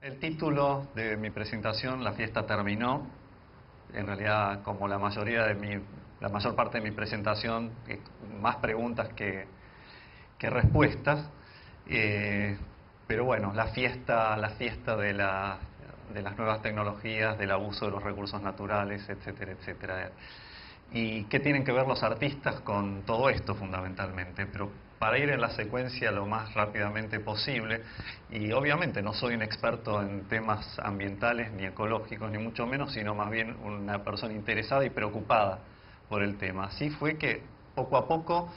El título de mi presentación, La fiesta terminó, en realidad como la mayor parte de mi presentación, más preguntas que respuestas, eh, pero bueno, la fiesta de las nuevas tecnologías, del abuso de los recursos naturales, etcétera, etcétera. ¿Y qué tienen que ver los artistas con todo esto fundamentalmente? Pero para ir en la secuencia lo más rápidamente posible, y obviamente no soy un experto en temas ambientales ni ecológicos, ni mucho menos, sino más bien una persona interesada y preocupada por el tema. Así fue que poco a poco,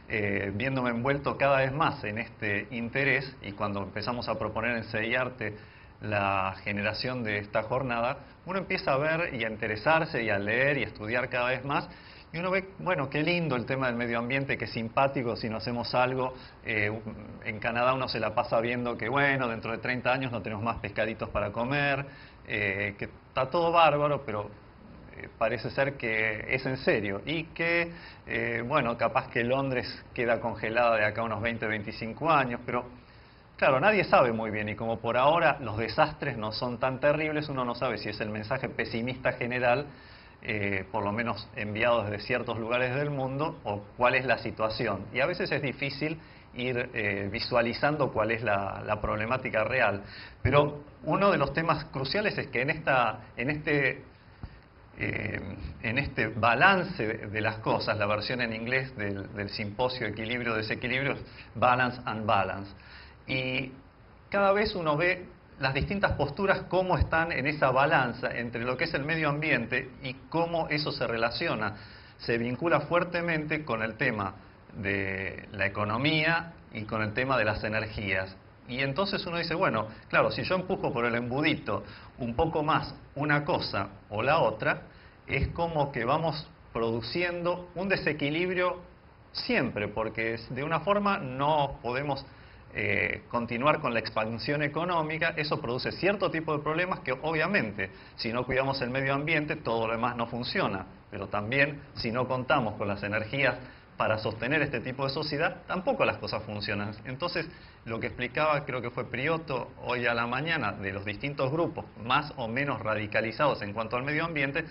viéndome envuelto cada vez más en este interés, y cuando empezamos a proponer en CEIARTE la generación de esta jornada, uno empieza a ver y a interesarse y a leer y a estudiar cada vez más, y uno ve, bueno, qué lindo el tema del medio ambiente, qué simpático si no hacemos algo. En Canadá uno se la pasa viendo que, bueno, dentro de 30 años no tenemos más pescaditos para comer, que está todo bárbaro, pero parece ser que es en serio, y que, bueno, capaz que Londres queda congelada de acá a unos 20, 25 años, pero claro, nadie sabe muy bien, y como por ahora los desastres no son tan terribles, uno no sabe si es el mensaje pesimista general, por lo menos enviado desde ciertos lugares del mundo, o cuál es la situación. Y a veces es difícil ir visualizando cuál es la problemática real. Pero uno de los temas cruciales es que en este balance de las cosas, la versión en inglés del simposio Equilibrio-Desequilibrio, Balance and Balance. Y cada vez uno ve las distintas posturas, cómo están en esa balanza entre lo que es el medio ambiente y cómo eso se relaciona, se vincula fuertemente con el tema de la economía y con el tema de las energías. Y entonces uno dice, bueno, claro, si yo empujo por el embudito un poco más una cosa o la otra, es como que vamos produciendo un desequilibrio siempre, porque de una forma no podemos continuar con la expansión económica. Eso produce cierto tipo de problemas que obviamente, si no cuidamos el medio ambiente, todo lo demás no funciona. Pero también, si no contamos con las energías para sostener este tipo de sociedad, tampoco las cosas funcionan. Entonces, lo que explicaba, creo que fue Priotto hoy a la mañana, de los distintos grupos más o menos radicalizados en cuanto al medio ambiente,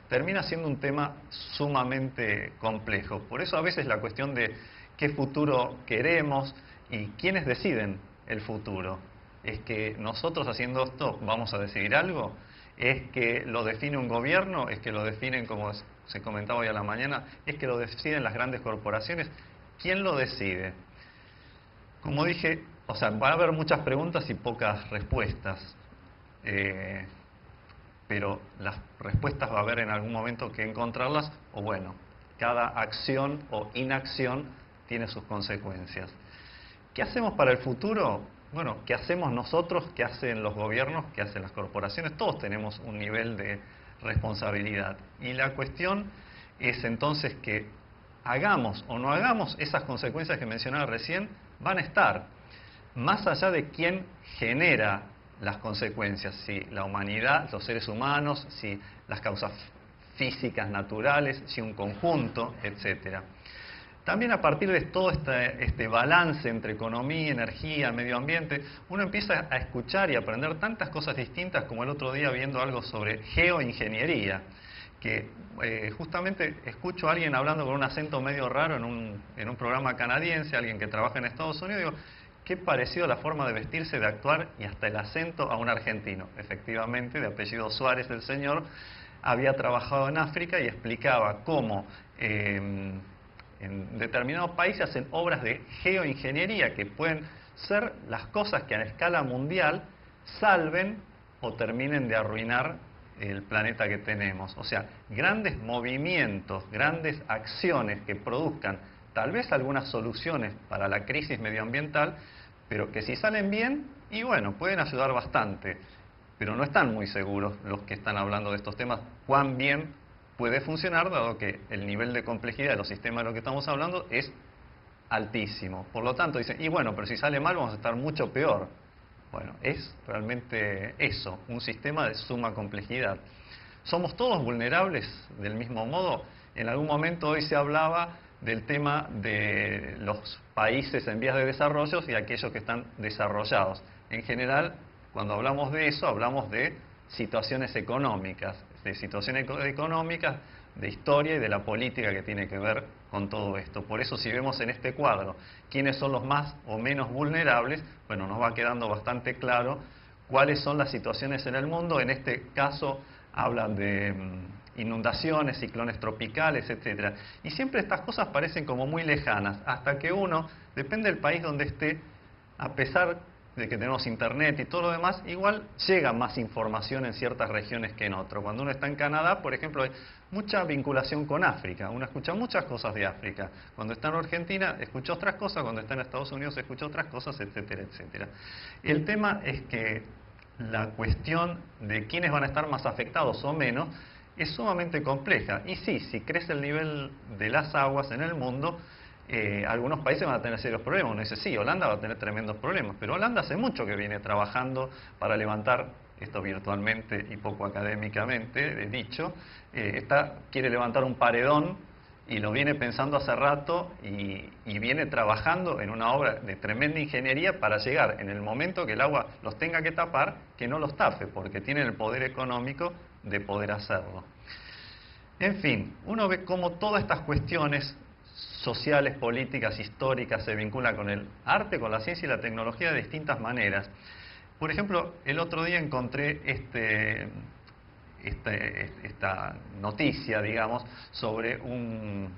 termina siendo un tema sumamente complejo. Por eso a veces la cuestión de qué futuro queremos y quiénes deciden el futuro. ¿Es que nosotros haciendo esto vamos a decidir algo? ¿Es que lo define un gobierno? ¿Es que lo definen, como se comentaba hoy a la mañana, es que lo deciden las grandes corporaciones? ¿Quién lo decide? Como dije, o sea, va a haber muchas preguntas y pocas respuestas. Pero las respuestas va a haber en algún momento que encontrarlas, o bueno, cada acción o inacción tiene sus consecuencias. ¿Qué hacemos para el futuro? Bueno, ¿qué hacemos nosotros? ¿Qué hacen los gobiernos? ¿Qué hacen las corporaciones? Todos tenemos un nivel de responsabilidad. Y la cuestión es entonces que hagamos o no hagamos, esas consecuencias que mencionaba recién van a estar. Más allá de quién genera las consecuencias, si la humanidad, los seres humanos, si las causas físicas, naturales, si un conjunto, etcétera. También a partir de todo este balance entre economía, energía, medio ambiente, uno empieza a escuchar y aprender tantas cosas distintas, como el otro día viendo algo sobre geoingeniería, que justamente escucho a alguien hablando con un acento medio raro en un programa canadiense, alguien que trabaja en Estados Unidos, digo, qué parecido la forma de vestirse, de actuar y hasta el acento a un argentino. Efectivamente, de apellido Suárez el señor, había trabajado en África y explicaba cómo en determinados países hacen obras de geoingeniería que pueden ser las cosas que a escala mundial salven o terminen de arruinar el planeta que tenemos. O sea, grandes movimientos, grandes acciones que produzcan tal vez algunas soluciones para la crisis medioambiental, pero que si salen bien, y bueno, pueden ayudar bastante. Pero no están muy seguros los que están hablando de estos temas cuán bien puede funcionar, dado que el nivel de complejidad de los sistemas de los que estamos hablando es altísimo. Por lo tanto, dicen, y bueno, pero si sale mal vamos a estar mucho peor. Bueno, es realmente eso, un sistema de suma complejidad. ¿Somos todos vulnerables del mismo modo? En algún momento hoy se hablaba del tema de los países en vías de desarrollo y aquellos que están desarrollados. En general, cuando hablamos de eso, hablamos de situaciones económicas, de historia y de la política que tiene que ver con todo esto. Por eso, si vemos en este cuadro quiénes son los más o menos vulnerables, bueno, nos va quedando bastante claro cuáles son las situaciones en el mundo. En este caso hablan de inundaciones, ciclones tropicales, etcétera. Y siempre estas cosas parecen como muy lejanas, hasta que uno, depende del país donde esté, a pesar de que tenemos internet y todo lo demás, igual llega más información en ciertas regiones que en otras. Cuando uno está en Canadá, por ejemplo, hay mucha vinculación con África, uno escucha muchas cosas de África. Cuando está en Argentina, escucha otras cosas, cuando está en Estados Unidos, escucha otras cosas, etcétera, etcétera. El tema es que la cuestión de quiénes van a estar más afectados o menos es sumamente compleja. Y sí, si crece el nivel de las aguas en el mundo, algunos países van a tener serios problemas. Uno dice, sí, Holanda va a tener tremendos problemas, pero Holanda hace mucho que viene trabajando para levantar, esto virtualmente y poco académicamente dicho, quiere levantar un paredón y lo viene pensando hace rato y viene trabajando en una obra de tremenda ingeniería para llegar en el momento que el agua los tenga que tapar, que no los tape, porque tienen el poder económico de poder hacerlo. En fin, uno ve cómo todas estas cuestiones sociales, políticas, históricas se vinculan con el arte, con la ciencia y la tecnología de distintas maneras. Por ejemplo, el otro día encontré esta noticia, digamos, sobre un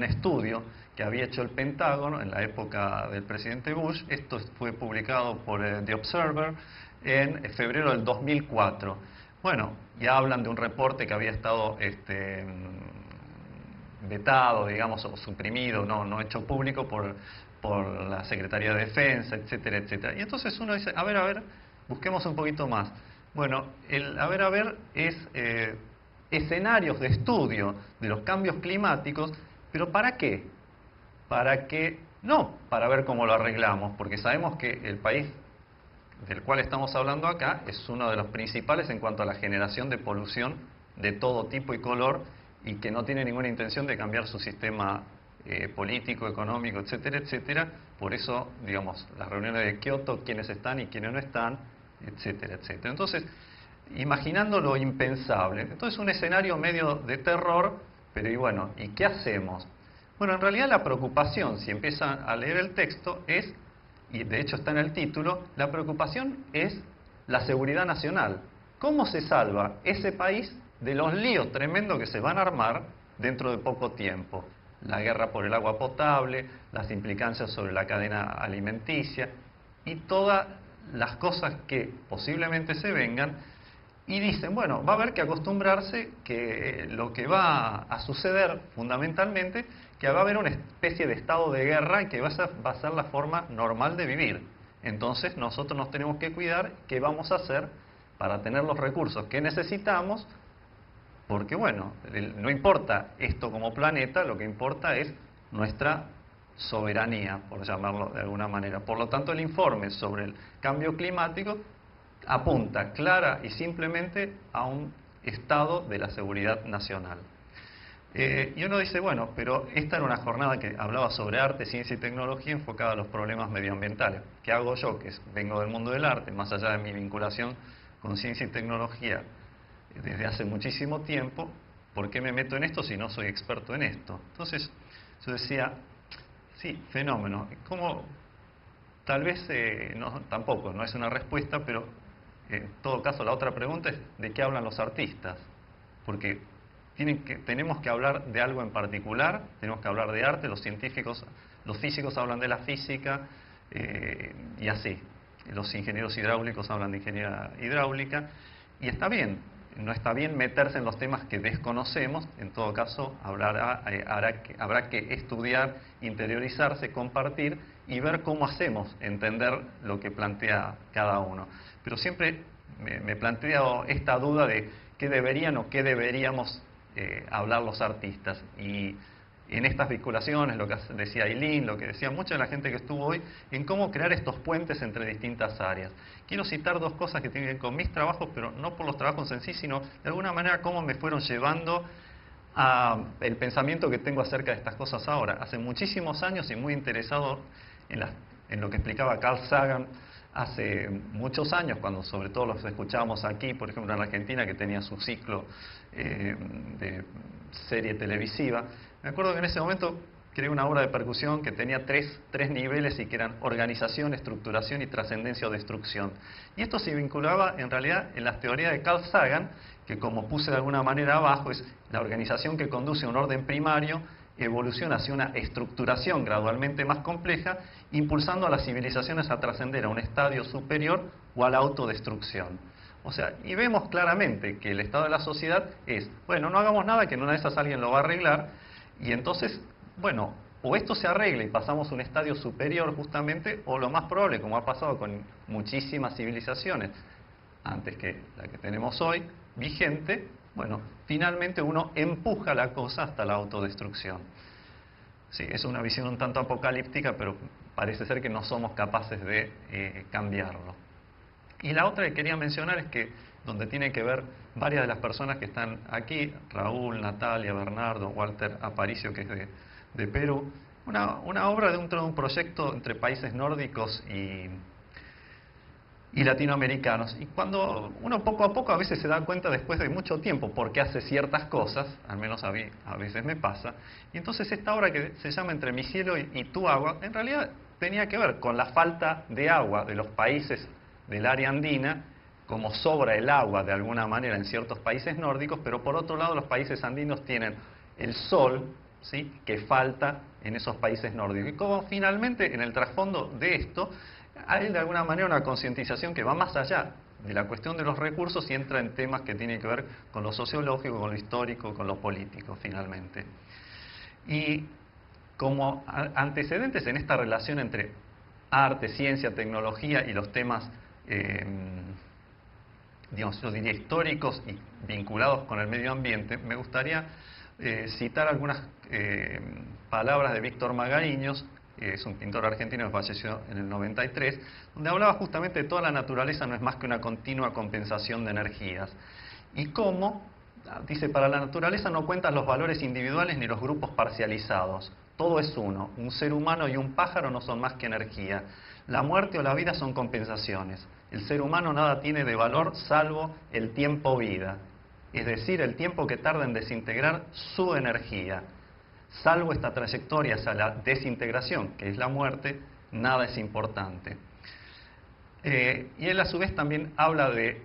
estudio que había hecho el Pentágono en la época del presidente Bush. Esto fue publicado por The Observer en febrero del 2004. Bueno, ya hablan de un reporte que había estado vetado, digamos, o suprimido, no hecho público por la Secretaría de Defensa, etcétera, etcétera. Y entonces uno dice, a ver, busquemos un poquito más. Bueno, el a ver es escenarios de estudio de los cambios climáticos, pero ¿para qué? No para ver cómo lo arreglamos, porque sabemos que el país del cual estamos hablando acá es uno de los principales en cuanto a la generación de polución de todo tipo y color, y que no tiene ninguna intención de cambiar su sistema político, económico, etcétera, etcétera. Por eso, digamos, las reuniones de Kioto, quiénes están y quiénes no están, etcétera, etcétera. Entonces, imaginando lo impensable, entonces un escenario medio de terror, pero y bueno, ¿y qué hacemos? Bueno, en realidad la preocupación, si empiezan a leer el texto, es, y de hecho está en el título, la preocupación es la seguridad nacional. ¿Cómo se salva ese país de los líos tremendos que se van a armar dentro de poco tiempo? La guerra por el agua potable, las implicancias sobre la cadena alimenticia y todas las cosas que posiblemente se vengan. Y dicen, bueno, va a haber que acostumbrarse que lo que va a suceder fundamentalmente, que va a haber una especie de estado de guerra y que va a ser la forma normal de vivir. Entonces nosotros nos tenemos que cuidar qué vamos a hacer para tener los recursos que necesitamos, porque bueno, no importa esto como planeta, lo que importa es nuestra soberanía, por llamarlo de alguna manera. Por lo tanto, el informe sobre el cambio climático apunta clara y simplemente a un estado de la seguridad nacional. Y uno dice, bueno, pero esta era una jornada que hablaba sobre arte, ciencia y tecnología enfocada a los problemas medioambientales. ¿Qué hago yo, que vengo del mundo del arte, más allá de mi vinculación con ciencia y tecnología desde hace muchísimo tiempo? ¿Por qué me meto en esto si no soy experto en esto? Entonces yo decía, sí, fenómeno. ¿Cómo? Tal vez tampoco, no es una respuesta, pero en todo caso la otra pregunta es ¿de qué hablan los artistas? Porque tenemos que hablar de algo en particular, tenemos que hablar de arte, los científicos, los físicos hablan de la física y así. Los ingenieros hidráulicos hablan de ingeniería hidráulica y está bien, no está bien meterse en los temas que desconocemos, en todo caso habrá que estudiar, interiorizarse, compartir y ver cómo hacemos entender lo que plantea cada uno. Pero siempre me planteo esta duda de qué deberían o qué deberíamos hablar los artistas. Y en estas vinculaciones, lo que decía Ailín, lo que decía mucha de la gente que estuvo hoy, en cómo crear estos puentes entre distintas áreas. Quiero citar dos cosas que tienen que ver con mis trabajos, pero no por los trabajos en sí, sino de alguna manera cómo me fueron llevando a el pensamiento que tengo acerca de estas cosas ahora. Hace muchísimos años y muy interesado en lo que explicaba Carl Sagan hace muchos años, cuando sobre todo los escuchábamos aquí, por ejemplo en Argentina, que tenía su ciclo de serie televisiva, me acuerdo que en ese momento creé una obra de percusión que tenía tres niveles y que eran organización, estructuración y trascendencia o destrucción. Y esto se vinculaba en realidad en las teorías de Carl Sagan, que como puse de alguna manera abajo, es la organización que conduce a un orden primario, evoluciona hacia una estructuración gradualmente más compleja, impulsando a las civilizaciones a trascender a un estadio superior o a la autodestrucción. O sea, y vemos claramente que el estado de la sociedad es, bueno, no hagamos nada, que en una de esas alguien lo va a arreglar, y entonces, bueno, o esto se arregla y pasamos a un estadio superior justamente, o lo más probable, como ha pasado con muchísimas civilizaciones, antes que la que tenemos hoy, vigente, bueno, finalmente uno empuja la cosa hasta la autodestrucción. Sí, es una visión un tanto apocalíptica, pero parece ser que no somos capaces de cambiarlo. Y la otra que quería mencionar es que, donde tiene que ver varias de las personas que están aquí, Raúl, Natalia, Bernardo, Walter Aparicio, que es de Perú, una obra dentro de un proyecto entre países nórdicos y latinoamericanos. Y cuando uno poco a poco a veces se da cuenta después de mucho tiempo por qué hace ciertas cosas, al menos a mí a veces me pasa, y entonces esta obra que se llama Entre mi cielo y tu agua, en realidad tenía que ver con la falta de agua de los países del área andina, como sobra el agua de alguna manera en ciertos países nórdicos, pero por otro lado los países andinos tienen el sol, ¿sí?, que falta en esos países nórdicos. Y como finalmente en el trasfondo de esto hay de alguna manera una concientización que va más allá de la cuestión de los recursos y entra en temas que tienen que ver con lo sociológico, con lo histórico, con lo político finalmente. Y como antecedentes en esta relación entre arte, ciencia, tecnología y los temas, digamos, yo diría históricos y vinculados con el medio ambiente, me gustaría citar algunas palabras de Víctor Magariños, es un pintor argentino que falleció en el 93, donde hablaba justamente de toda la naturaleza no es más que una continua compensación de energías. Y cómo, dice, para la naturaleza no cuentan los valores individuales ni los grupos parcializados. Todo es uno. Un ser humano y un pájaro no son más que energía. La muerte o la vida son compensaciones. El ser humano nada tiene de valor salvo el tiempo vida, es decir, el tiempo que tarda en desintegrar su energía. Salvo esta trayectoria hacia la desintegración, que es la muerte, nada es importante. Y él a su vez también habla de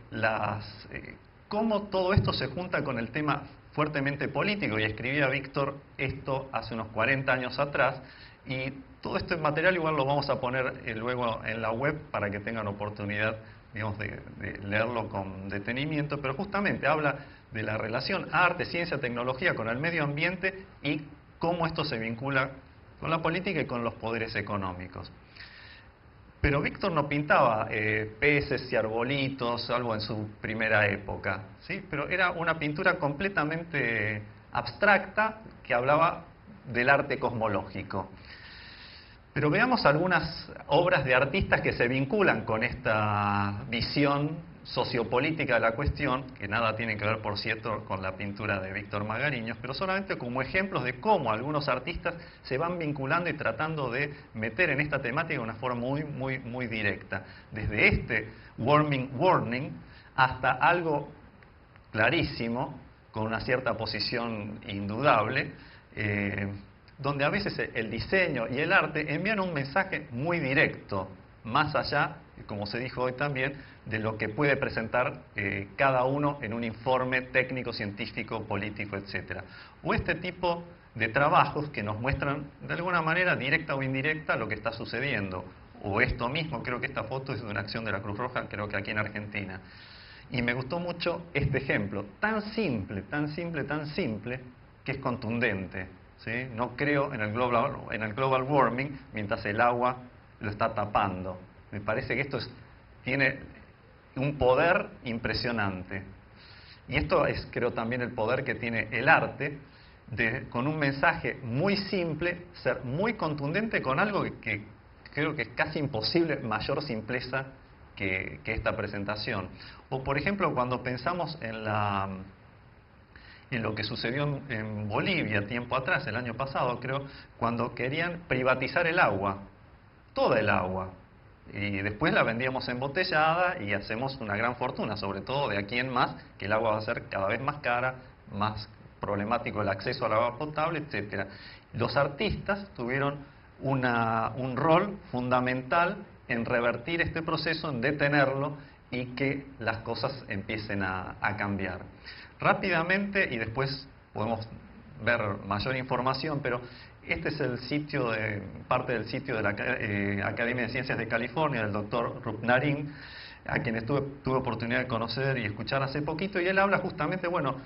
cómo todo esto se junta con el tema fuertemente político, y escribía Víctor esto hace unos 40 años atrás, y todo este material igual lo vamos a poner luego en la web para que tengan oportunidad, digamos, de leerlo con detenimiento, pero justamente habla de la relación arte, ciencia, tecnología con el medio ambiente y cómo esto se vincula con la política y con los poderes económicos. Pero Víctor no pintaba peces y arbolitos, salvo en su primera época, ¿sí? Pero era una pintura completamente abstracta que hablaba del arte cosmológico. Pero veamos algunas obras de artistas que se vinculan con esta visión sociopolítica de la cuestión, que nada tiene que ver, por cierto, con la pintura de Víctor Magariños, pero solamente como ejemplos de cómo algunos artistas se van vinculando y tratando de meter en esta temática de una forma muy directa. Desde este warning hasta algo clarísimo, con una cierta posición indudable, donde a veces el diseño y el arte envían un mensaje muy directo, más allá, como se dijo hoy también, de lo que puede presentar cada uno en un informe técnico, científico, político, etc. O este tipo de trabajos que nos muestran de alguna manera, directa o indirecta, lo que está sucediendo. O esto mismo, creo que esta foto es de una acción de la Cruz Roja, creo que aquí en Argentina. Y me gustó mucho este ejemplo, tan simple, que es contundente. ¿Sí? No creo en el global warming mientras el agua lo está tapando. Me parece que esto tiene un poder impresionante. Y esto es, creo, también el poder que tiene el arte, con un mensaje muy simple, ser muy contundente con algo que creo que es casi imposible, mayor simpleza que esta presentación. O, por ejemplo, cuando pensamos en lo que sucedió en Bolivia tiempo atrás, el año pasado creo, cuando querían privatizar el agua, toda el agua, y después la vendíamos embotellada y hacemos una gran fortuna, sobre todo de aquí en más, que el agua va a ser cada vez más cara, más problemático el acceso al agua potable, etcétera. Los artistas tuvieron un rol fundamental en revertir este proceso, en detenerlo y que las cosas empiecen a cambiar. Rápidamente, y después podemos ver mayor información, pero este es el sitio parte del sitio de la Academia de Ciencias de California, del doctor Rupnarin, a quien tuve oportunidad de conocer y escuchar hace poquito, y él habla justamente, bueno,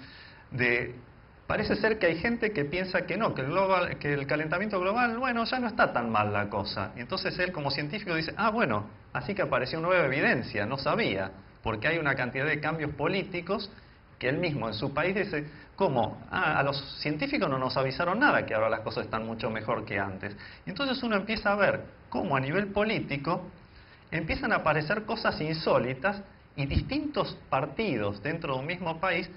parece ser que hay gente que piensa que no, que el calentamiento global, bueno, ya no está tan mal la cosa. Y entonces él como científico dice, bueno, así que apareció nueva evidencia, no sabía, porque hay una cantidad de cambios políticos que él mismo en su país dice, ¿cómo? A los científicos no nos avisaron nada que ahora las cosas están mucho mejor que antes. Y entonces uno empieza a ver cómo a nivel político empiezan a aparecer cosas insólitas y distintos partidos dentro de un mismo país,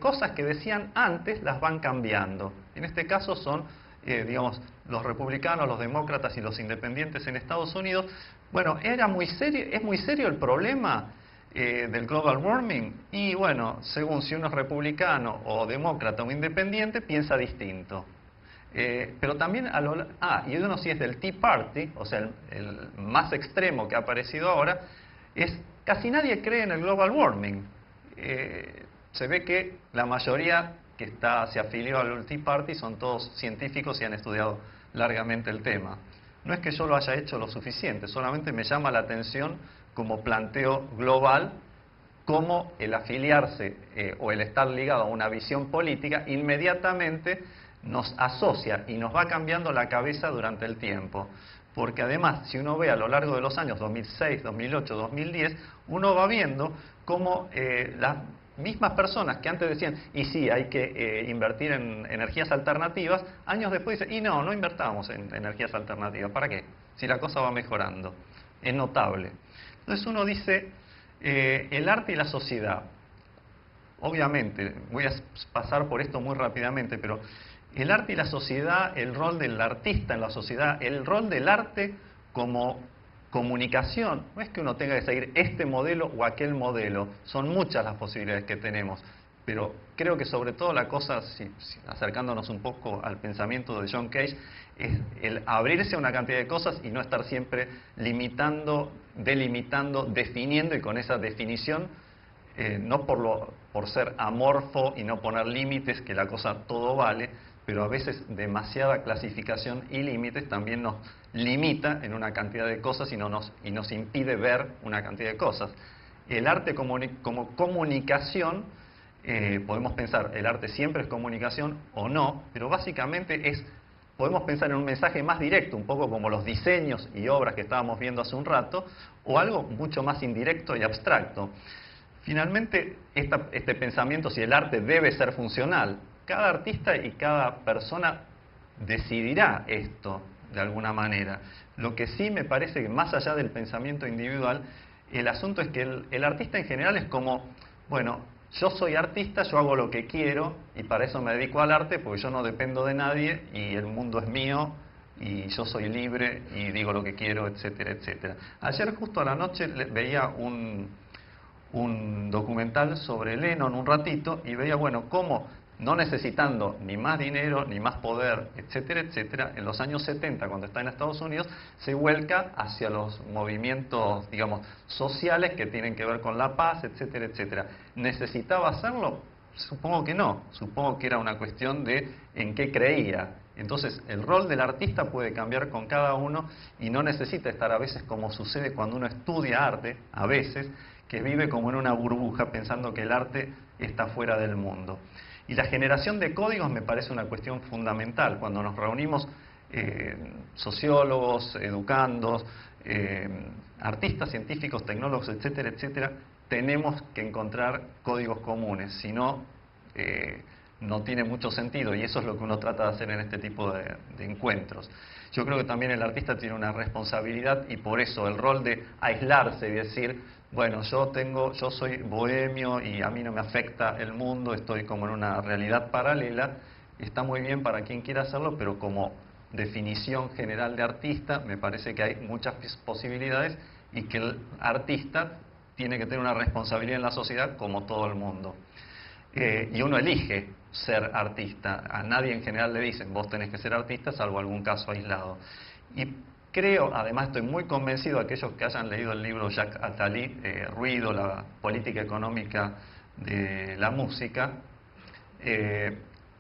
cosas que decían antes las van cambiando. En este caso son, digamos, los republicanos, los demócratas y los independientes en Estados Unidos. Bueno, es muy serio el problema del global warming, y bueno, según si uno es republicano o demócrata o independiente, piensa distinto. Pero también y uno si es del Tea Party, o sea, el más extremo que ha aparecido ahora, casi nadie cree en el global warming. Se ve que la mayoría que se afilió al Tea Party son todos científicos y han estudiado largamente el tema. No es que yo lo haya hecho lo suficiente, solamente me llama la atención como planteo global, cómo el afiliarse o el estar ligado a una visión política inmediatamente nos asocia y nos va cambiando la cabeza durante el tiempo. Porque además, si uno ve a lo largo de los años 2006, 2008, 2010, uno va viendo cómo las mismas personas que antes decían, y sí, hay que invertir en energías alternativas, años después dicen, y no invertamos en energías alternativas, ¿para qué? Si la cosa va mejorando. Es notable. Entonces uno dice, el arte y la sociedad. Obviamente, voy a pasar por esto muy rápidamente, pero el arte y la sociedad, el rol del artista en la sociedad, el rol del arte como comunicación, no es que uno tenga que seguir este modelo o aquel modelo, son muchas las posibilidades que tenemos, pero creo que sobre todo la cosa, acercándonos un poco al pensamiento de John Cage, es el abrirse a una cantidad de cosas y no estar siempre limitando, delimitando, definiendo, y con esa definición, no por ser amorfo y no poner límites, que la cosa todo vale, pero a veces demasiada clasificación y límites también nos limita en una cantidad de cosas y nos impide ver una cantidad de cosas. El arte como comunicación, podemos pensar, el arte siempre es comunicación o no, pero básicamente podemos pensar en un mensaje más directo, un poco como los diseños y obras que estábamos viendo hace un rato, o algo mucho más indirecto y abstracto. Finalmente, este pensamiento, si el arte debe ser funcional, cada artista y cada persona decidirá esto de alguna manera. Lo que sí me parece que más allá del pensamiento individual, el asunto es que el artista en general es como, bueno, yo soy artista, yo hago lo que quiero y para eso me dedico al arte, porque yo no dependo de nadie y el mundo es mío y yo soy libre y digo lo que quiero, etcétera, etcétera. Ayer justo a la noche veía un documental sobre Lennon un ratito y veía, bueno, cómo no necesitando ni más dinero, ni más poder, etcétera, etcétera, en los años 70, cuando está en Estados Unidos, se vuelca hacia los movimientos, digamos, sociales que tienen que ver con la paz, etcétera, etcétera. ¿Necesitaba hacerlo? Supongo que no. Supongo que era una cuestión de en qué creía. Entonces, el rol del artista puede cambiar con cada uno y no necesita estar a veces, como sucede cuando uno estudia arte, a veces, que vive como en una burbuja pensando que el arte está fuera del mundo. Y la generación de códigos me parece una cuestión fundamental. Cuando nos reunimos sociólogos, educandos, artistas, científicos, tecnólogos, etcétera, etcétera, tenemos que encontrar códigos comunes. Si no, no tiene mucho sentido, y eso es lo que uno trata de hacer en este tipo de encuentros. Yo creo que también el artista tiene una responsabilidad, y por eso el rol de aislarse y decir, bueno, yo soy bohemio y a mí no me afecta el mundo, estoy como en una realidad paralela, está muy bien para quien quiera hacerlo, pero como definición general de artista, me parece que hay muchas posibilidades y que el artista tiene que tener una responsabilidad en la sociedad como todo el mundo. Y uno elige ser artista. A nadie en general le dicen, vos tenés que ser artista, salvo algún caso aislado. Y creo, además estoy muy convencido, aquellos que hayan leído el libro Jacques Attali, Ruido, la política económica de la música,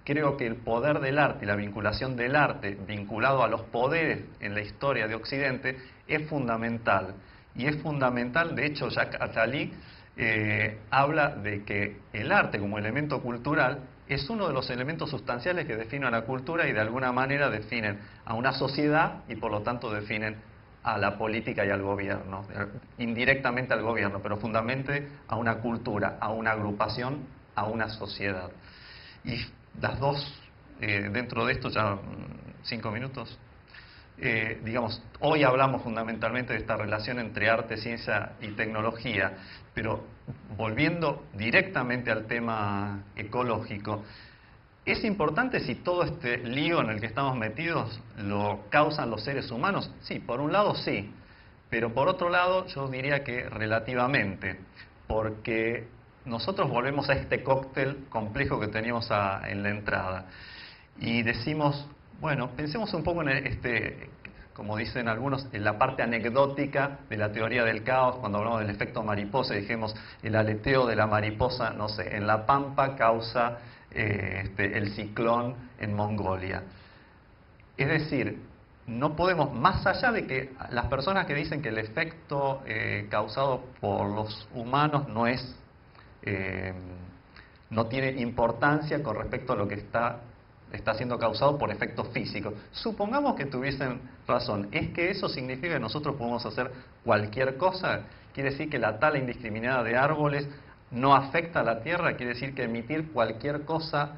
creo que el poder del arte y la vinculación del arte vinculado a los poderes en la historia de Occidente es fundamental. Y es fundamental, de hecho, Jacques Attali habla de que el arte como elemento cultural es uno de los elementos sustanciales que definen a la cultura y de alguna manera definen a una sociedad y por lo tanto definen a la política y al gobierno, indirectamente al gobierno, pero fundamentalmente a una cultura, a una agrupación, a una sociedad. Y las dos, dentro de esto, ya 5 minutos, digamos, hoy hablamos fundamentalmente de esta relación entre arte, ciencia y tecnología, pero volviendo directamente al tema ecológico, ¿es importante si todo este lío en el que estamos metidos lo causan los seres humanos? Sí, por un lado sí, pero por otro lado yo diría que relativamente, porque nosotros volvemos a este cóctel complejo que teníamos en la entrada y decimos, bueno, pensemos un poco en como dicen algunos, en la parte anecdótica de la teoría del caos, cuando hablamos del efecto mariposa, dijimos, el aleteo de la mariposa, no sé, en La Pampa causa el ciclón en Mongolia. Es decir, no podemos, más allá de que las personas que dicen que el efecto causado por los humanos no tiene importancia con respecto a lo que está siendo causado por efectos físicos. Supongamos que tuviesen razón. ¿Es que eso significa que nosotros podemos hacer cualquier cosa? ¿Quiere decir que la tala indiscriminada de árboles no afecta a la Tierra? ¿Quiere decir que emitir cualquier cosa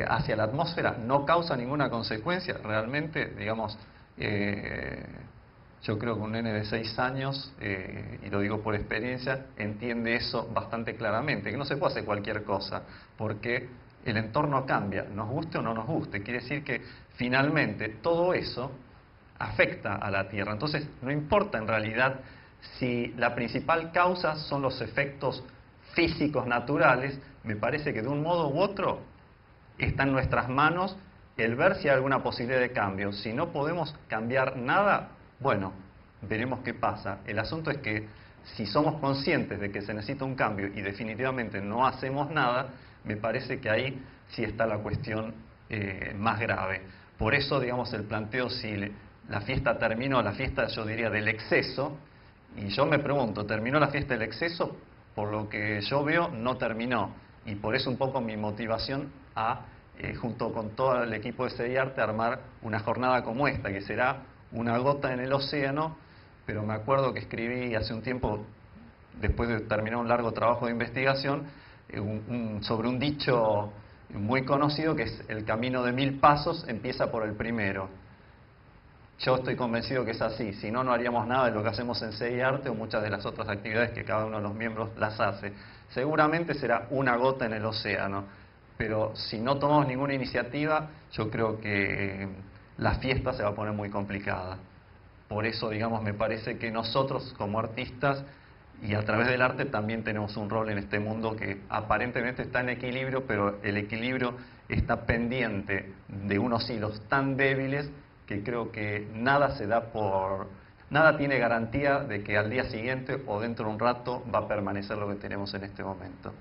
hacia la atmósfera no causa ninguna consecuencia? Realmente, digamos, yo creo que un nene de 6 años, y lo digo por experiencia, entiende eso bastante claramente, que no se puede hacer cualquier cosa, porque el entorno cambia, nos guste o no nos guste. Quiere decir que finalmente todo eso afecta a la Tierra. Entonces, no importa en realidad si la principal causa son los efectos físicos naturales, me parece que de un modo u otro está en nuestras manos el ver si hay alguna posibilidad de cambio. Si no podemos cambiar nada, bueno, veremos qué pasa. El asunto es que si somos conscientes de que se necesita un cambio y definitivamente no hacemos nada, me parece que ahí sí está la cuestión más grave. Por eso, digamos, el planteo si la fiesta terminó, la fiesta yo diría del exceso, y yo me pregunto, ¿terminó la fiesta del exceso? Por lo que yo veo, no terminó. Y por eso un poco mi motivación a, junto con todo el equipo de CEDIARTE, armar una jornada como esta, que será una gota en el océano, pero me acuerdo que escribí hace un tiempo, después de terminar un largo trabajo de investigación, sobre un dicho muy conocido que es: el camino de 1000 pasos empieza por el primero. Yo estoy convencido que es así, si no, no haríamos nada de lo que hacemos en CEDIARTE o muchas de las otras actividades que cada uno de los miembros las hace. Seguramente será una gota en el océano, pero si no tomamos ninguna iniciativa, yo creo que la fiesta se va a poner muy complicada. Por eso, digamos, me parece que nosotros como artistas y a través del arte también tenemos un rol en este mundo que aparentemente está en equilibrio, pero el equilibrio está pendiente de unos hilos tan débiles que creo que nada tiene garantía de que al día siguiente o dentro de un rato va a permanecer lo que tenemos en este momento.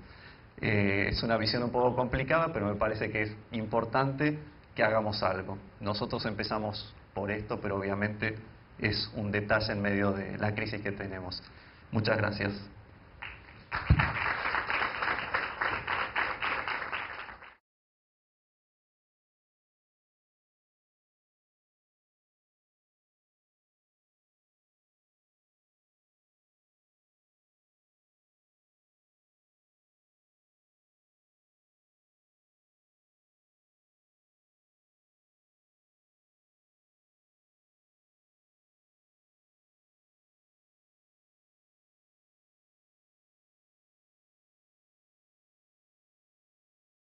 Es una visión un poco complicada, pero me parece que es importante que hagamos algo. Nosotros empezamos por esto, pero obviamente es un detalle en medio de la crisis que tenemos. Muchas gracias.